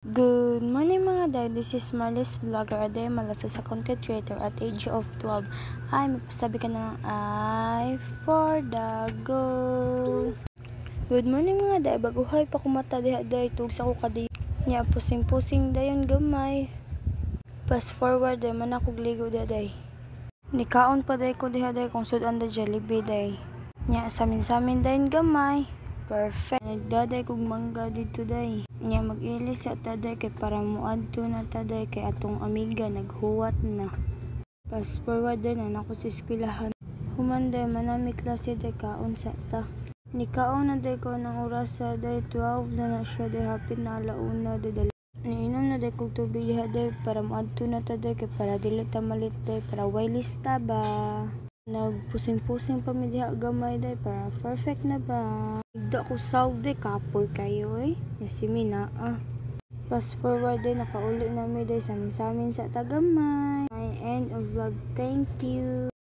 Good morning mga day, this is Marlis Vlogger, a day malapit sa content creator at age of 12. Ay, mapasabi ka na ay for the go. Good morning mga day, baguhay pa kumata diha day, tugsa ko kadi niya pusing-pusing dayon gamay. Fast forward day, man ako gligo diha day. Nikaon pa day ko diha day kung sudan da Jollibee day. Nya samin-samin dayon gamay. Perfect. Nagdaday kog mangga dito day. Nya mag-ilis sa taday kay para muadto na taday kay atong amiga naghuwat na. Fast forward day na nako sa eskwelahan. Human day manami klase day kaon sa ta. Nikaon na day ko ng oras sa day 12 na siya day hapit na alauna day. Niinom na day kog tubig diha day para muadto na taday kay para dili ta malit day para way lista ba. Nagpusing-pusing pa mi diha gamay day para perfect na ba. Igda ko sawg day kapoy kayo si Mina Fast forward day nakauli na mi day samin sa tagamay. My end of vlog. Thank you.